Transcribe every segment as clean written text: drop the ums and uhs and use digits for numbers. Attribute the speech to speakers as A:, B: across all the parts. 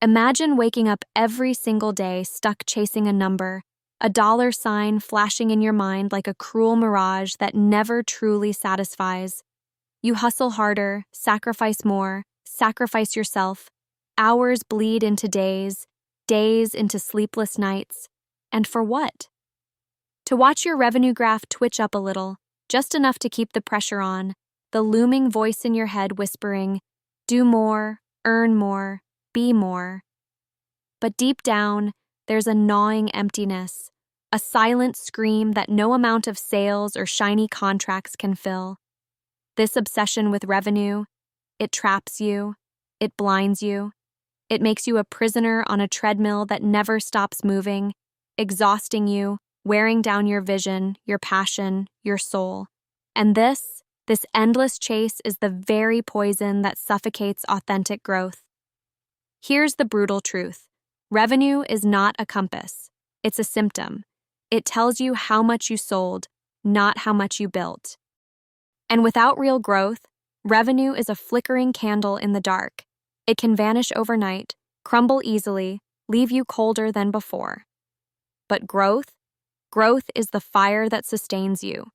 A: Imagine waking up every single day stuck chasing a number, a dollar sign flashing in your mind like a cruel mirage that never truly satisfies. You hustle harder, sacrifice more, sacrifice yourself. Hours bleed into days, days into sleepless nights. And for what? To watch your revenue graph twitch up a little, just enough to keep the pressure on, the looming voice in your head whispering, do more, earn more, be more. But deep down, there's a gnawing emptiness, a silent scream that no amount of sales or shiny contracts can fill. This obsession with revenue, it traps you, it blinds you, it makes you a prisoner on a treadmill that never stops moving, exhausting you, wearing down your vision, your passion, your soul. And this endless chase is the very poison that suffocates authentic growth. Here's the brutal truth. Revenue is not a compass. It's a symptom. It tells you how much you sold, not how much you built. And without real growth, revenue is a flickering candle in the dark. It can vanish overnight, crumble easily, leave you colder than before. But growth is the fire that sustains you.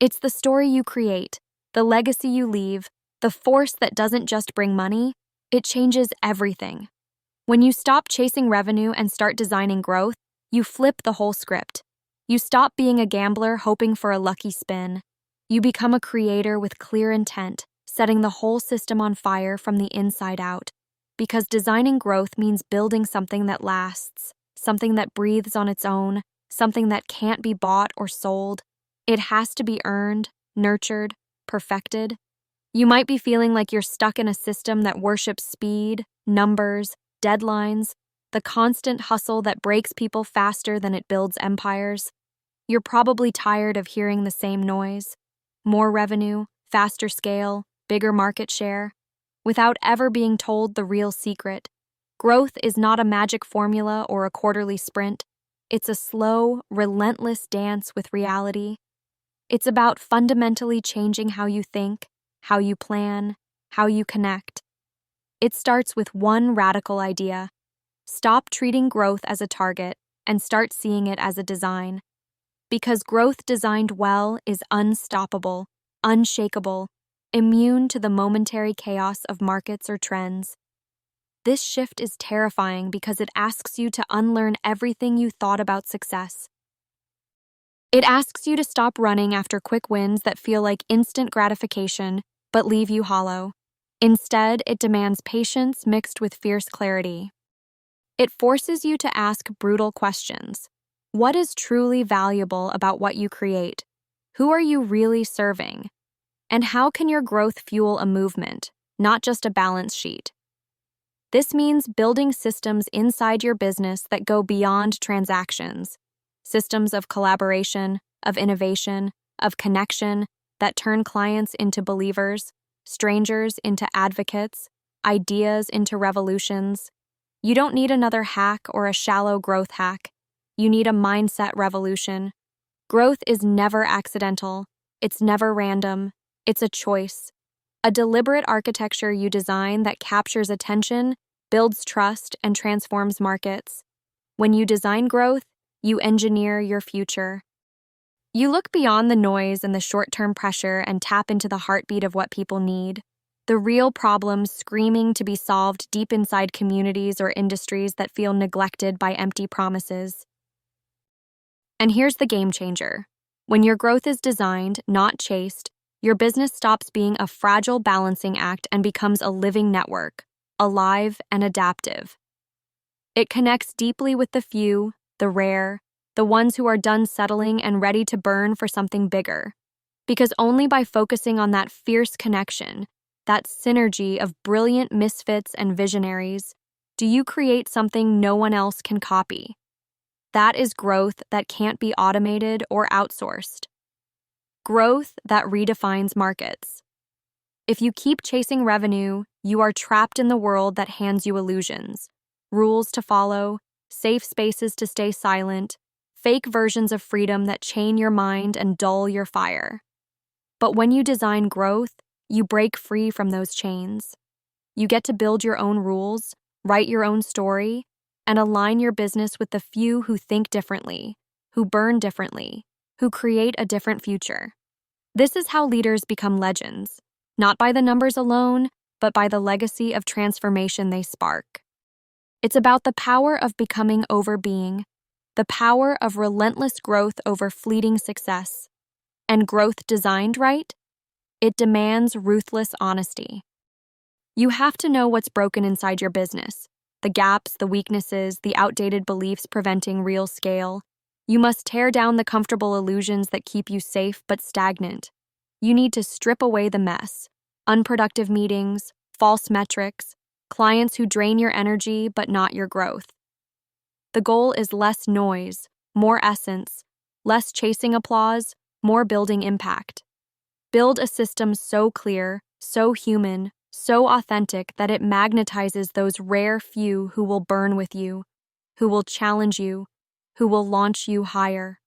A: It's the story you create, the legacy you leave, the force that doesn't just bring money, it changes everything. When you stop chasing revenue and start designing growth, you flip the whole script. You stop being a gambler hoping for a lucky spin. You become a creator with clear intent, setting the whole system on fire from the inside out. Because designing growth means building something that lasts, something that breathes on its own, something that can't be bought or sold. It has to be earned, nurtured, perfected. You might be feeling like you're stuck in a system that worships speed, numbers, deadlines, the constant hustle that breaks people faster than it builds empires. You're probably tired of hearing the same noise. More revenue, faster scale, bigger market share, without ever being told the real secret. Growth is not a magic formula or a quarterly sprint. It's a slow, relentless dance with reality. It's about fundamentally changing how you think, how you plan, how you connect. It starts with one radical idea. Stop treating growth as a target and start seeing it as a design. Because growth designed well is unstoppable, unshakable, immune to the momentary chaos of markets or trends. This shift is terrifying because it asks you to unlearn everything you thought about success. It asks you to stop running after quick wins that feel like instant gratification but leave you hollow. Instead, it demands patience mixed with fierce clarity. It forces you to ask brutal questions. What is truly valuable about what you create? Who are you really serving? And how can your growth fuel a movement, not just a balance sheet? This means building systems inside your business that go beyond transactions, systems of collaboration, of innovation, of connection that turn clients into believers, strangers into advocates, ideas into revolutions. You don't need another hack or a shallow growth hack. You need a mindset revolution. Growth is never accidental. It's never random. It's a choice. A deliberate architecture you design that captures attention, builds trust, and transforms markets. When you design growth, you engineer your future. You look beyond the noise and the short-term pressure and tap into the heartbeat of what people need. The real problems screaming to be solved deep inside communities or industries that feel neglected by empty promises. And here's the game changer. When your growth is designed, not chased, your business stops being a fragile balancing act and becomes a living network, alive and adaptive. It connects deeply with the few, the rare, the ones who are done settling and ready to burn for something bigger. Because only by focusing on that fierce connection, that synergy of brilliant misfits and visionaries, do you create something no one else can copy. That is growth that can't be automated or outsourced. Growth that redefines markets. If you keep chasing revenue, you are trapped in the world that hands you illusions, rules to follow, safe spaces to stay silent, fake versions of freedom that chain your mind and dull your fire. But when you design growth, you break free from those chains. You get to build your own rules, write your own story, and align your business with the few who think differently, who burn differently, who create a different future. This is how leaders become legends, not by the numbers alone, but by the legacy of transformation they spark. It's about the power of becoming over being, the power of relentless growth over fleeting success. And growth designed right? It demands ruthless honesty. You have to know what's broken inside your business, the gaps, the weaknesses, the outdated beliefs preventing real scale. You must tear down the comfortable illusions that keep you safe but stagnant. You need to strip away the mess, unproductive meetings, false metrics, clients who drain your energy but not your growth. The goal is less noise, more essence, less chasing applause, more building impact. Build a system so clear, so human, so authentic that it magnetizes those rare few who will burn with you, who will challenge you, who will launch you higher.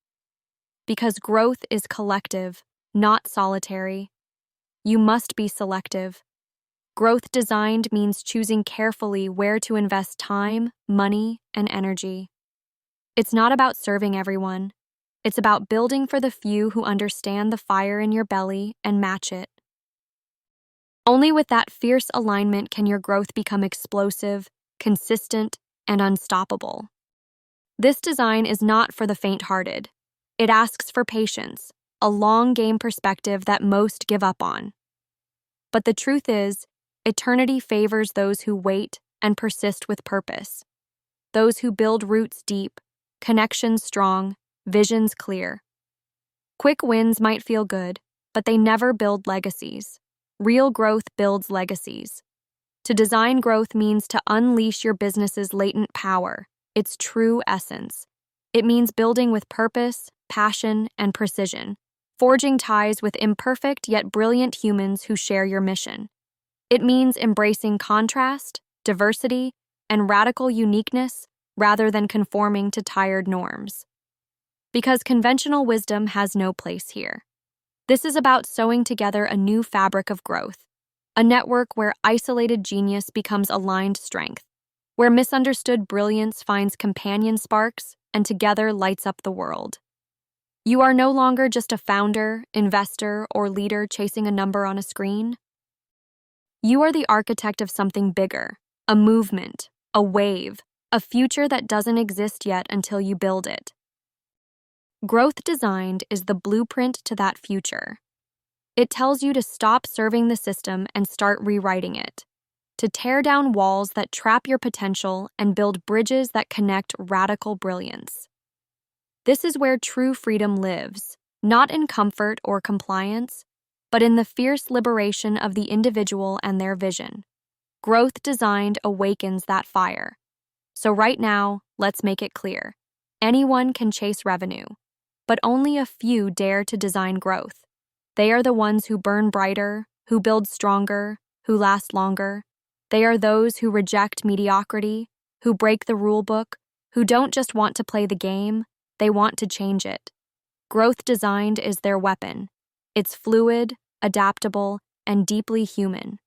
A: Because growth is collective, not solitary. You must be selective. Growth designed means choosing carefully where to invest time, money, and energy. It's not about serving everyone. It's about building for the few who understand the fire in your belly and match it. Only with that fierce alignment can your growth become explosive, consistent, and unstoppable. This design is not for the faint-hearted. It asks for patience, a long game perspective that most give up on. But the truth is, eternity favors those who wait and persist with purpose. Those who build roots deep, connections strong, visions clear. Quick wins might feel good, but they never build legacies. Real growth builds legacies. To design growth means to unleash your business's latent power, its true essence. It means building with purpose, passion, and precision, forging ties with imperfect yet brilliant humans who share your mission. It means embracing contrast, diversity, and radical uniqueness rather than conforming to tired norms. Because conventional wisdom has no place here. This is about sewing together a new fabric of growth, a network where isolated genius becomes aligned strength, where misunderstood brilliance finds companion sparks and together lights up the world. You are no longer just a founder, investor, or leader chasing a number on a screen. You are the architect of something bigger, a movement, a wave, a future that doesn't exist yet until you build it. Growth Designed is the blueprint to that future. It tells you to stop serving the system and start rewriting it, to tear down walls that trap your potential and build bridges that connect radical brilliance. This is where true freedom lives, not in comfort or compliance, but in the fierce liberation of the individual and their vision. Growth Designed awakens that fire. So right now, let's make it clear. Anyone can chase revenue, but only a few dare to design growth. They are the ones who burn brighter, who build stronger, who last longer. They are those who reject mediocrity, who break the rule book, who don't just want to play the game, they want to change it. Growth Designed is their weapon. It's fluid, adaptable, and deeply human.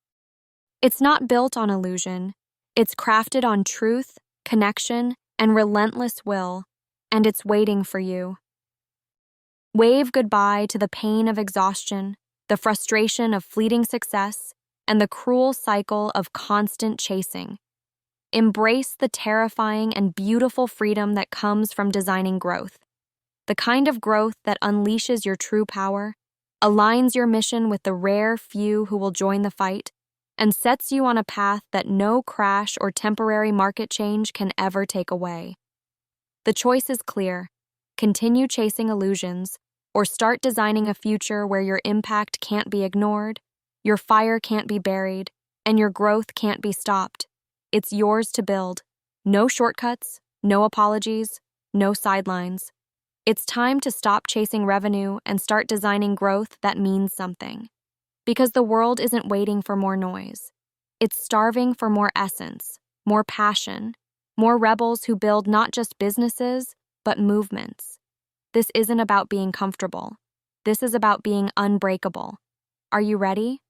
A: It's not built on illusion. It's crafted on truth, connection, and relentless will, and it's waiting for you. Wave goodbye to the pain of exhaustion, the frustration of fleeting success, and the cruel cycle of constant chasing. Embrace the terrifying and beautiful freedom that comes from designing growth. The kind of growth that unleashes your true power, aligns your mission with the rare few who will join the fight, and sets you on a path that no crash or temporary market change can ever take away. The choice is clear. Continue chasing illusions, or start designing a future where your impact can't be ignored, your fire can't be buried, and your growth can't be stopped. It's yours to build. No shortcuts, no apologies, no sidelines. It's time to stop chasing revenue and start designing growth that means something. Because the world isn't waiting for more noise. It's starving for more essence, more passion, more rebels who build not just businesses, but movements. This isn't about being comfortable. This is about being unbreakable. Are you ready?